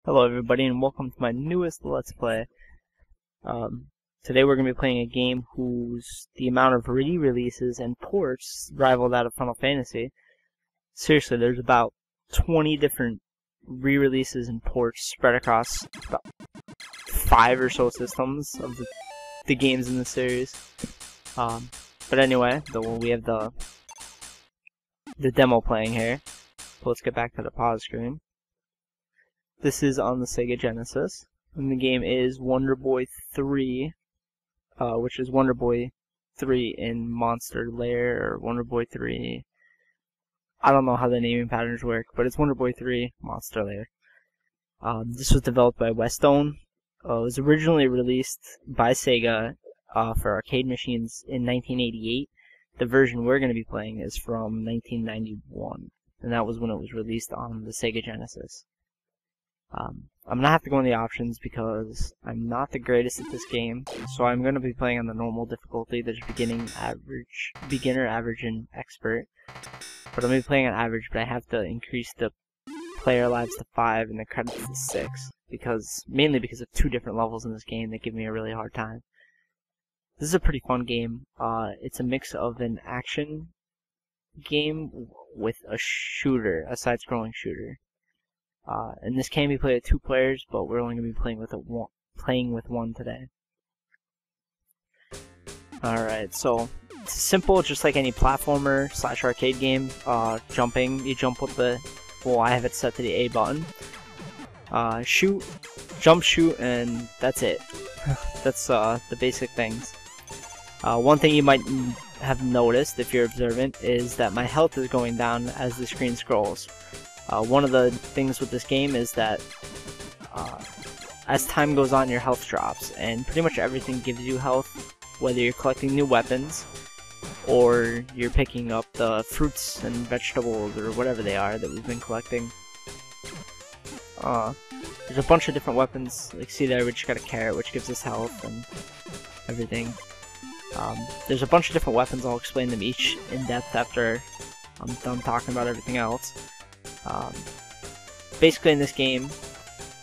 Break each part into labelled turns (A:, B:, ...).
A: Hello everybody and welcome to my newest Let's Play. Today we're going to be playing a game whose the amount of re-releases and ports rival that of Final Fantasy. Seriously, there's about 20 different re-releases and ports spread across about 5 or so systems of the games in the series. But anyway, we have the demo playing here. So let's get back to the pause screen. This is on the Sega Genesis, and the game is Wonder Boy 3, which is Wonder Boy 3 in Monster Lair, or Wonder Boy 3. I don't know how the naming patterns work, but it's Wonder Boy 3 Monster Lair. This was developed by Westone. It was originally released by Sega for arcade machines in 1988. The version we're going to be playing is from 1991, and that was when it was released on the Sega Genesis. I'm going to have to go in the options because I'm not the greatest at this game, so I'm going to be playing on the normal difficulty. There's beginner, average, and expert. But I'm going to be playing on average, but I have to increase the player lives to 5 and the credits to 6, mainly because of 2 different levels in this game that give me a really hard time. This is a pretty fun game. It's a mix of an action game with a shooter, a side-scrolling shooter. And this can be played with 2 players, but we're only going to be playing with one today. Alright, so it's simple, just like any platformer / arcade game. Jumping, you jump with I have it set to the A button. Shoot, jump, shoot, and that's it. That's the basic things. One thing you might have noticed if you're observant is that my health is going down as the screen scrolls. One of the things with this game is that as time goes on, your health drops, and pretty much everything gives you health, whether you're collecting new weapons or you're picking up the fruits and vegetables or whatever they are that we've been collecting. There's a bunch of different weapons, like see there we just got a carrot which gives us health and everything. There's a bunch of different weapons. I'll explain them each in depth after I'm done talking about everything else. Basically in this game,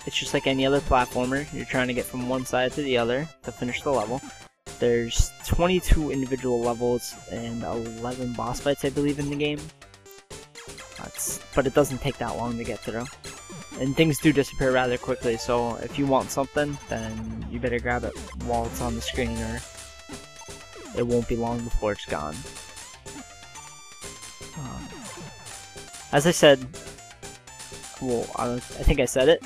A: it's just like any other platformer. You're trying to get from one side to the other to finish the level. There's 22 individual levels and 11 boss fights, I believe, in the game. But it doesn't take that long to get through. And things do disappear rather quickly, so if you want something, then you better grab it while it's on the screen, or it won't be long before it's gone. As I said, well, I think I said it,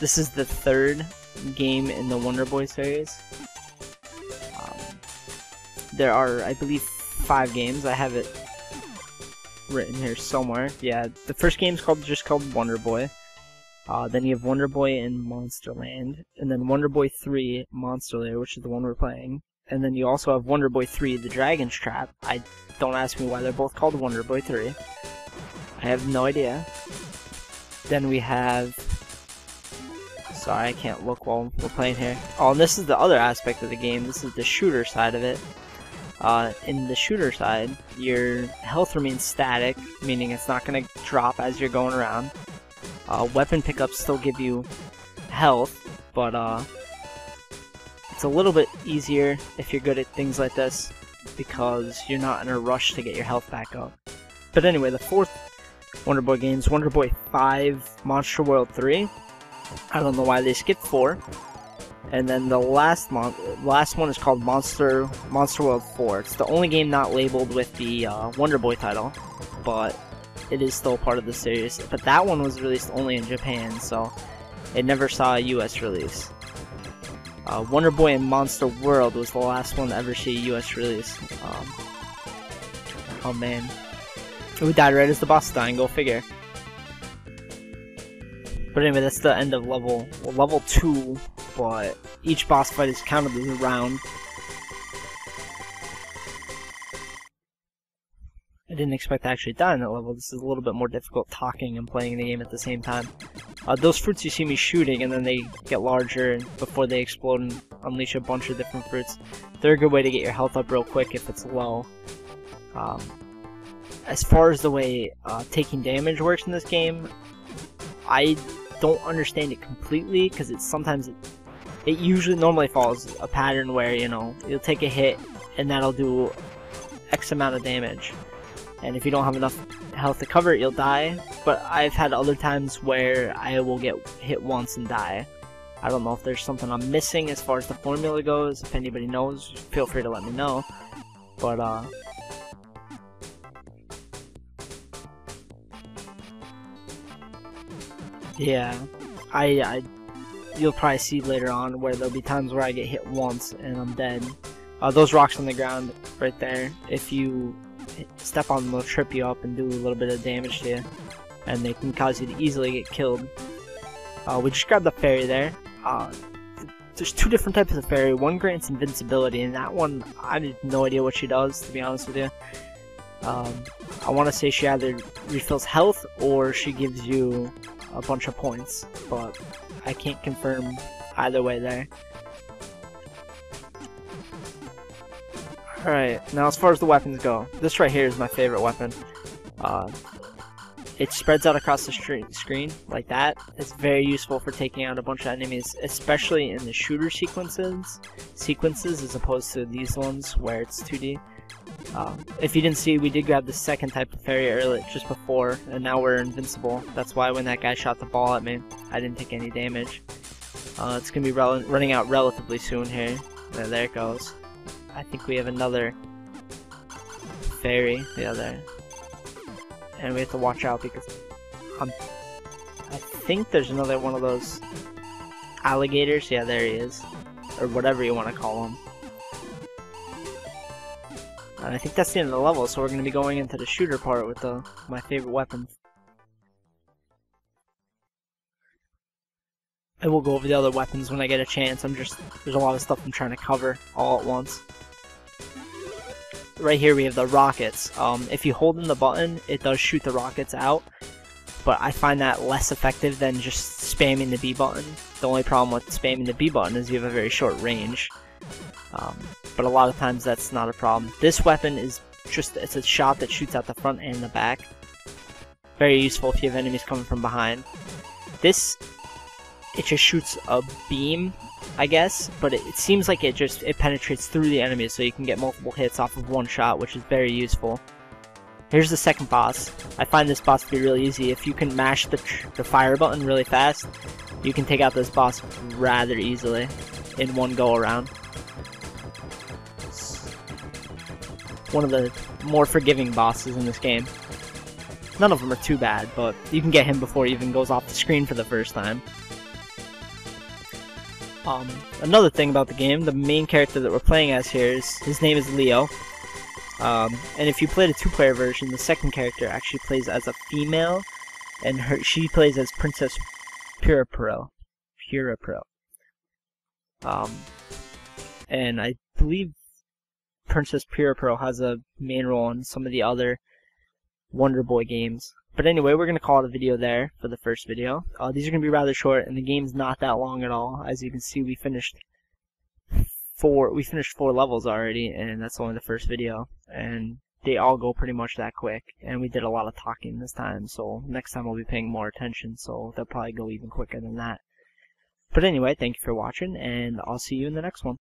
A: this is the 3rd game in the Wonder Boy series. There are, I believe, 5 games. I have it written here somewhere. Yeah, the first game's just called Wonder Boy. Then you have Wonder Boy in Monsterland, and then Wonder Boy 3 Monster Lair, which is the one we're playing. And then you also have Wonder Boy 3 The Dragon's Trap. Don't ask me why they're both called Wonder Boy 3. I have no idea. Then we have... Sorry, I can't look while we're playing here. Oh, and this is the other aspect of the game. This is the shooter side of it. In the shooter side, your health remains static, meaning it's not going to drop as you're going around. Weapon pickups still give you health, but it's a little bit easier if you're good at things like this, because you're not in a rush to get your health back up. But anyway, the 4th Wonder Boy game is Wonder Boy 5 Monster World 3. I don't know why they skipped 4. And then the last one is called Monster World 4. It's the only game not labeled with the Wonder Boy title, but it is still part of the series. But that one was released only in Japan, so it never saw a US release. Wonder Boy and Monster World was the last one to ever see a US release. Oh man. We died right as the boss is dying, go figure. But anyway, that's the end of level 2, but each boss fight is counted as a round. I didn't expect to actually die in that level. This is a little bit more difficult talking and playing the game at the same time. Those fruits you see me shooting, and then they get larger before they explode and unleash a bunch of different fruits. They're a good way to get your health up real quick if it's low. As far as the way taking damage works in this game, I don't understand it completely, because it usually normally follows a pattern where, you know, you'll take a hit and that'll do X amount of damage, and if you don't have enough health to cover it, you'll die. But I've had other times where I will get hit once and die. I don't know if there's something I'm missing as far as the formula goes. If anybody knows, feel free to let me know. But yeah, you'll probably see later on where there'll be times where I get hit once and I'm dead. Those rocks on the ground right there, if you step on them, they'll trip you up and do a little bit of damage to you, and they can cause you to easily get killed. We just grabbed the fairy there. There's two different types of fairy. One grants invincibility, and that one, I have no idea what she does, to be honest with you. I want to say she either refills health or she gives you a bunch of points, but I can't confirm either way there. Alright, now as far as the weapons go, this right here is my favorite weapon. It spreads out across the screen like that. It's very useful for taking out a bunch of enemies, especially in the shooter sequences as opposed to these ones where it's 2D. If you didn't see, we did grab the second type of fairy earlier, just before, and now we're invincible. That's why when that guy shot the ball at me, I didn't take any damage. It's going to be running out relatively soon here. There it goes. I think we have another fairy, yeah, there. And we have to watch out because I think there's another one of those alligators. Yeah, there he is. Or whatever you want to call him. And I think that's the end of the level, so we're going to be going into the shooter part with my favorite weapon. And we'll go over the other weapons when I get a chance. There's a lot of stuff I'm trying to cover all at once. Right here we have the rockets. If you hold in the button, it does shoot the rockets out, but I find that less effective than just spamming the B button. The only problem with spamming the B button is you have a very short range, but a lot of times that's not a problem. This weapon is it's a shot that shoots out the front and the back. Very useful if you have enemies coming from behind. This, it just shoots a beam, I guess, but it seems like it penetrates through the enemies, so you can get multiple hits off of one shot, which is very useful. Here's the second boss. I find this boss to be really easy. If you can mash the fire button really fast, you can take out this boss rather easily in one go around. It's one of the more forgiving bosses in this game. None of them are too bad, but you can get him before he even goes off the screen for the first time. Another thing about the game, the main character that we're playing as here his name is Leo. And if you play the two-player version, the second character actually plays as a female, and she plays as Princess Purapro. And I believe Princess Purapro has a main role in some of the other Wonder Boy games. But anyway, we're going to call it a video there for the first video. These are going to be rather short, and the game's not that long at all. As you can see, we finished four levels already, and that's only the first video. And they all go pretty much that quick, and we did a lot of talking this time, so next time we'll be paying more attention, so they'll probably go even quicker than that. But anyway, thank you for watching, and I'll see you in the next one.